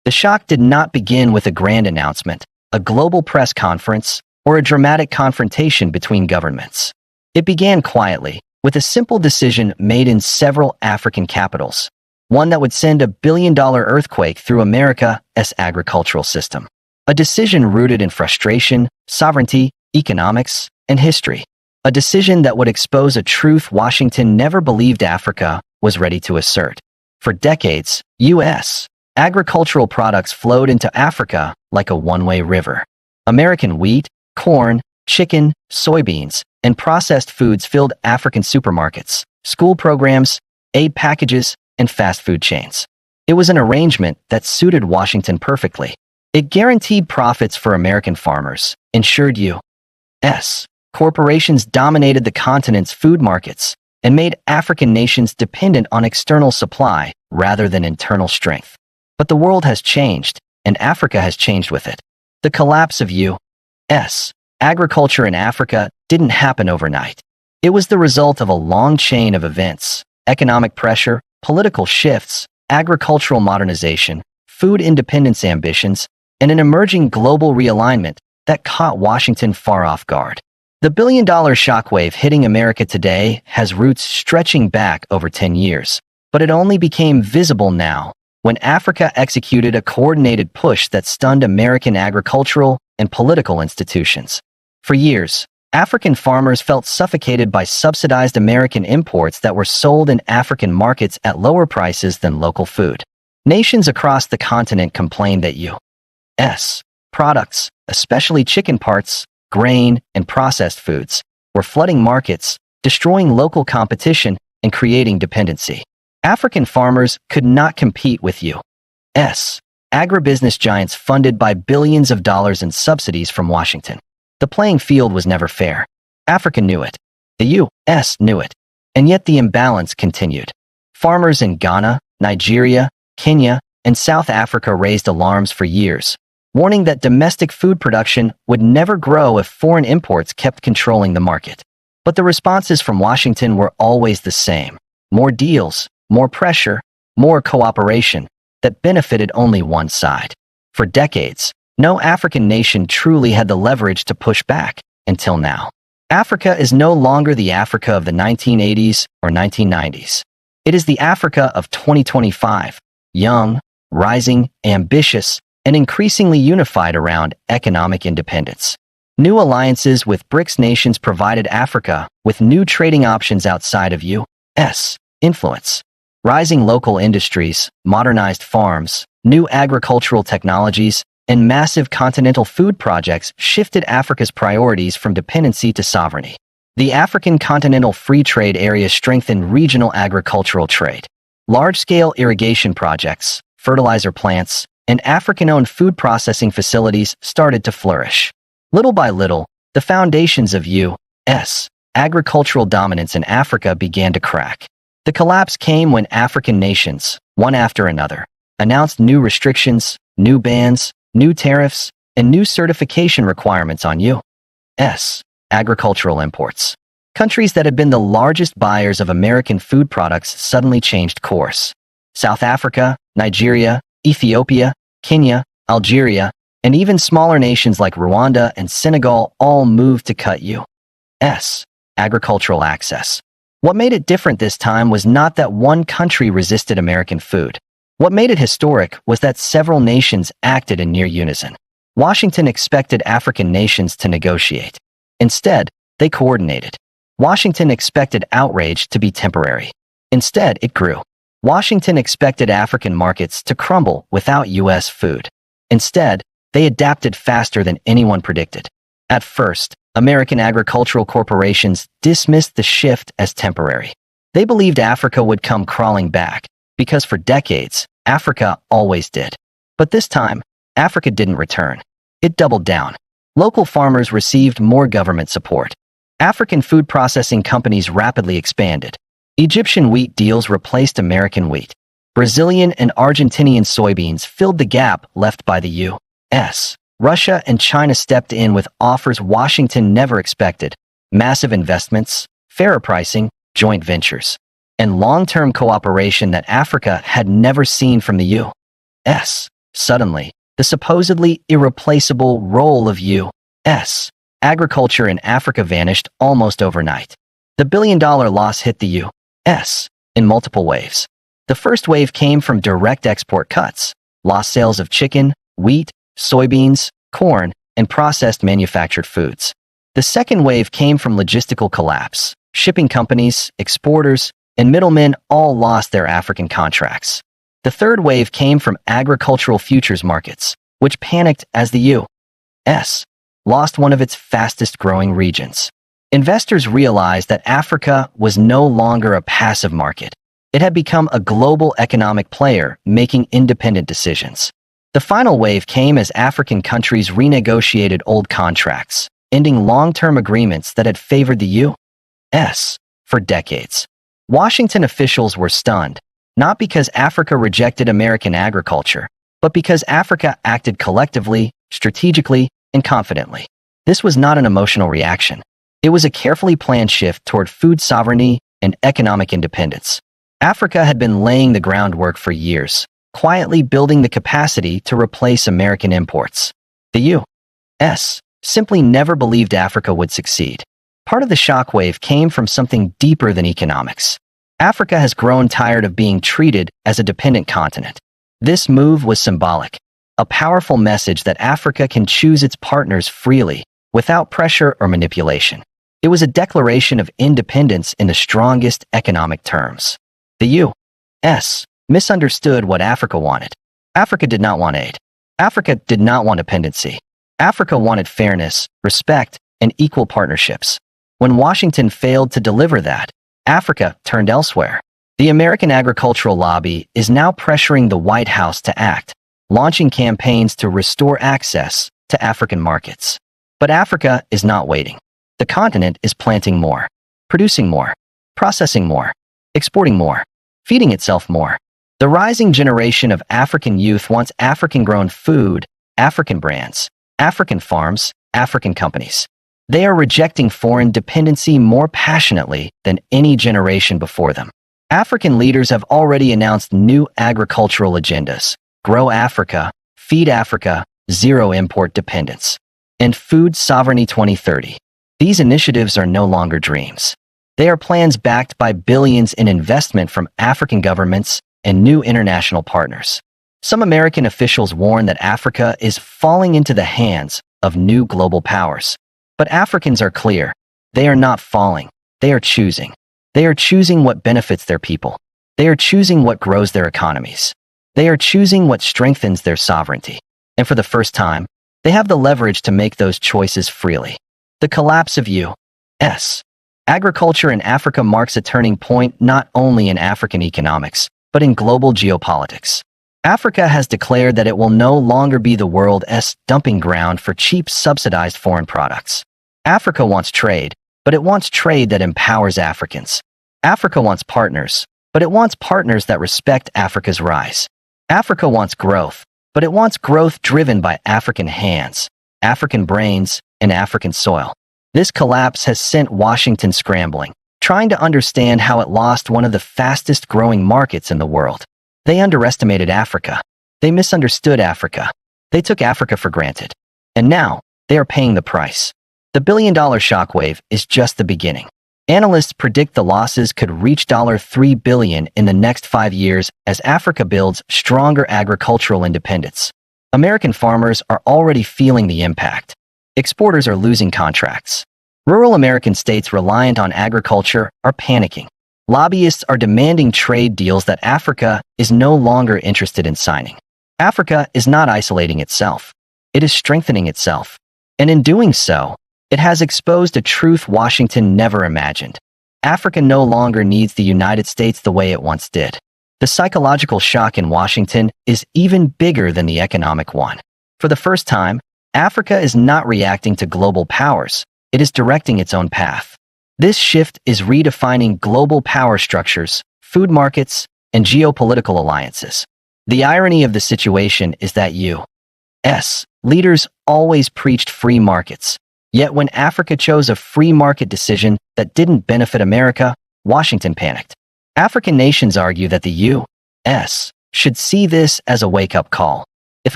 The shock did not begin with a grand announcement, a global press conference, or a dramatic confrontation between governments. It began quietly, with a simple decision made in several African capitals, one that would send a billion-dollar earthquake through America's agricultural system. A decision rooted in frustration, sovereignty, economics, and history. A decision that would expose a truth Washington never believed Africa was ready to assert. For decades, U.S. agricultural products flowed into Africa like a one-way river. American wheat, corn, chicken, soybeans, and processed foods filled African supermarkets, school programs, aid packages, and fast food chains. It was an arrangement that suited Washington perfectly. It guaranteed profits for American farmers, ensured U.S. corporations dominated the continent's food markets, and made African nations dependent on external supply rather than internal strength. But the world has changed, and Africa has changed with it. The collapse of U.S. agriculture in Africa didn't happen overnight. It was the result of a long chain of events: economic pressure, political shifts, agricultural modernization, food independence ambitions, and an emerging global realignment that caught Washington far off guard. The billion-dollar shockwave hitting America today has roots stretching back over 10 years, but it only became visible now when Africa executed a coordinated push that stunned American agricultural and political institutions. For years, African farmers felt suffocated by subsidized American imports that were sold in African markets at lower prices than local food. Nations across the continent complained that U.S. products, especially chicken parts, grain, and processed foods, were flooding markets, destroying local competition, and creating dependency. African farmers could not compete with U.S. agribusiness giants funded by billions of dollars in subsidies from Washington. The playing field was never fair. Africa knew it. The U.S. knew it. And yet the imbalance continued. Farmers in Ghana, Nigeria, Kenya, and South Africa raised alarms for years, warning that domestic food production would never grow if foreign imports kept controlling the market. But the responses from Washington were always the same: more deals, more pressure, more cooperation that benefited only one side. For decades, no African nation truly had the leverage to push back, until now. Africa is no longer the Africa of the 1980s or 1990s. It is the Africa of 2025, young, rising, ambitious, and increasingly unified around economic independence. New alliances with BRICS nations provided Africa with new trading options outside of U.S. influence. Rising local industries, modernized farms, new agricultural technologies, and massive continental food projects shifted Africa's priorities from dependency to sovereignty. The African Continental Free Trade Area strengthened regional agricultural trade. Large-scale irrigation projects, fertilizer plants, and African-owned food processing facilities started to flourish. Little by little, the foundations of U.S. agricultural dominance in Africa began to crack. The collapse came when African nations, one after another, announced new restrictions, new bans, new tariffs, and new certification requirements on U.S. agricultural imports. Countries that had been the largest buyers of American food products suddenly changed course. South Africa, Nigeria, Ethiopia, Kenya, Algeria, and even smaller nations like Rwanda and Senegal all moved to cut U.S. agricultural access. What made it different this time was not that one country resisted American food. What made it historic was that several nations acted in near unison. Washington expected African nations to negotiate. Instead, they coordinated. Washington expected outrage to be temporary. Instead, it grew. Washington expected African markets to crumble without U.S. food. Instead, they adapted faster than anyone predicted. At first, American agricultural corporations dismissed the shift as temporary. They believed Africa would come crawling back, because for decades, Africa always did. But this time, Africa didn't return. It doubled down. Local farmers received more government support. African food processing companies rapidly expanded. Egyptian wheat deals replaced American wheat. Brazilian and Argentinian soybeans filled the gap left by the U.S. Russia and China stepped in with offers Washington never expected: massive investments, fairer pricing, joint ventures, and long-term cooperation that Africa had never seen from the U.S. Suddenly, the supposedly irreplaceable role of U.S. agriculture in Africa vanished almost overnight. The billion-dollar loss hit the U.S. in multiple waves. The first wave came from direct export cuts, lost sales of chicken, wheat, soybeans, corn, and processed manufactured foods. The second wave came from logistical collapse. Shipping companies, exporters, and middlemen all lost their African contracts. The third wave came from agricultural futures markets, which panicked as the U.S. lost one of its fastest-growing regions. Investors realized that Africa was no longer a passive market. It had become a global economic player making independent decisions. The final wave came as African countries renegotiated old contracts, ending long-term agreements that had favored the U.S. for decades. Washington officials were stunned, not because Africa rejected American agriculture, but because Africa acted collectively, strategically, and confidently. This was not an emotional reaction. It was a carefully planned shift toward food sovereignty and economic independence. Africa had been laying the groundwork for years, quietly building the capacity to replace American imports. The U.S. simply never believed Africa would succeed. Part of the shockwave came from something deeper than economics. Africa has grown tired of being treated as a dependent continent. This move was symbolic, a powerful message that Africa can choose its partners freely, without pressure or manipulation. It was a declaration of independence in the strongest economic terms. The U.S. misunderstood what Africa wanted. Africa did not want aid. Africa did not want dependency. Africa wanted fairness, respect, and equal partnerships. When Washington failed to deliver that, Africa turned elsewhere. The American agricultural lobby is now pressuring the White House to act, launching campaigns to restore access to African markets. But Africa is not waiting. The continent is planting more, producing more, processing more, exporting more, feeding itself more. The rising generation of African youth wants African-grown food, African brands, African farms, African companies. They are rejecting foreign dependency more passionately than any generation before them. African leaders have already announced new agricultural agendas: Grow Africa, Feed Africa, Zero Import Dependence, and Food Sovereignty 2030. These initiatives are no longer dreams. They are plans backed by billions in investment from African governments and new international partners. Some American officials warn that Africa is falling into the hands of new global powers. But Africans are clear. They are not falling. They are choosing. They are choosing what benefits their people. They are choosing what grows their economies. They are choosing what strengthens their sovereignty. And for the first time, they have the leverage to make those choices freely. The collapse of U.S. agriculture in Africa marks a turning point not only in African economics, but in global geopolitics. Africa has declared that it will no longer be the world's dumping ground for cheap subsidized foreign products. Africa wants trade, but it wants trade that empowers Africans. Africa wants partners, but it wants partners that respect Africa's rise. Africa wants growth, but it wants growth driven by African hands, African brains, and African soil. This collapse has sent Washington scrambling, trying to understand how it lost one of the fastest growing markets in the world. They underestimated Africa. They misunderstood Africa. They took Africa for granted. And now, they are paying the price. The billion-dollar shockwave is just the beginning. Analysts predict the losses could reach $3 billion in the next 5 years as Africa builds stronger agricultural independence. American farmers are already feeling the impact. Exporters are losing contracts. Rural American states reliant on agriculture are panicking. Lobbyists are demanding trade deals that Africa is no longer interested in signing. Africa is not isolating itself. It is strengthening itself. And in doing so, it has exposed a truth Washington never imagined. Africa no longer needs the United States the way it once did. The psychological shock in Washington is even bigger than the economic one. For the first time, Africa is not reacting to global powers. It is directing its own path. This shift is redefining global power structures, food markets, and geopolitical alliances. The irony of the situation is that U.S. leaders always preached free markets. Yet when Africa chose a free market decision that didn't benefit America, Washington panicked. African nations argue that the U.S. should see this as a wake-up call. If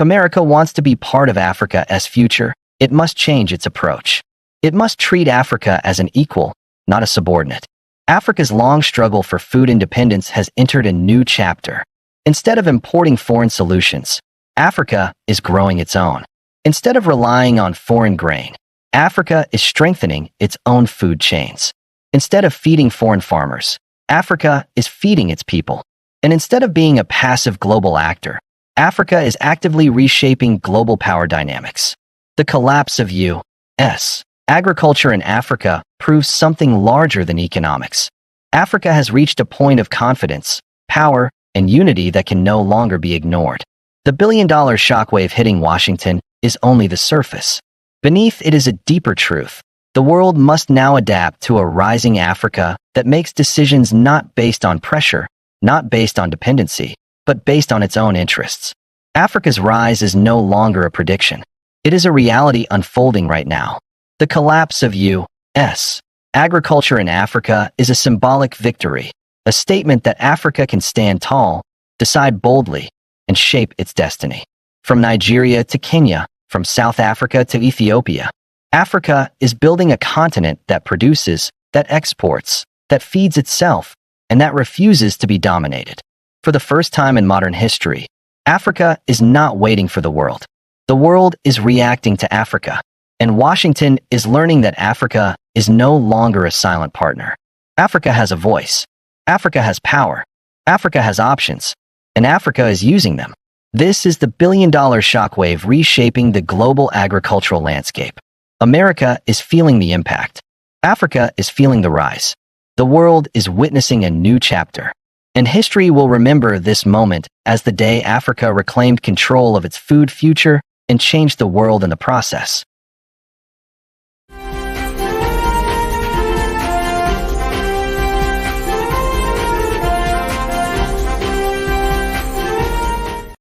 America wants to be part of Africa's future, it must change its approach. It must treat Africa as an equal, not a subordinate. Africa's long struggle for food independence has entered a new chapter. Instead of importing foreign solutions, Africa is growing its own. Instead of relying on foreign grain, Africa is strengthening its own food chains. Instead of feeding foreign farmers, Africa is feeding its people. And instead of being a passive global actor, Africa is actively reshaping global power dynamics. The collapse of U.S. agriculture in Africa proves something larger than economics. Africa has reached a point of confidence, power, and unity that can no longer be ignored. The billion-dollar shockwave hitting Washington is only the surface. Beneath it is a deeper truth. The world must now adapt to a rising Africa that makes decisions not based on pressure, not based on dependency, but based on its own interests. Africa's rise is no longer a prediction. It is a reality unfolding right now. The collapse of U.S. agriculture in Africa is a symbolic victory, a statement that Africa can stand tall, decide boldly, and shape its destiny. From Nigeria to Kenya, from South Africa to Ethiopia, Africa is building a continent that produces, that exports, that feeds itself, and that refuses to be dominated. For the first time in modern history, Africa is not waiting for the world. The world is reacting to Africa, and Washington is learning that Africa is no longer a silent partner. Africa has a voice. Africa has power. Africa has options, and Africa is using them. This is the billion-dollar shockwave reshaping the global agricultural landscape. America is feeling the impact. Africa is feeling the rise. The world is witnessing a new chapter. And history will remember this moment as the day Africa reclaimed control of its food future and changed the world in the process.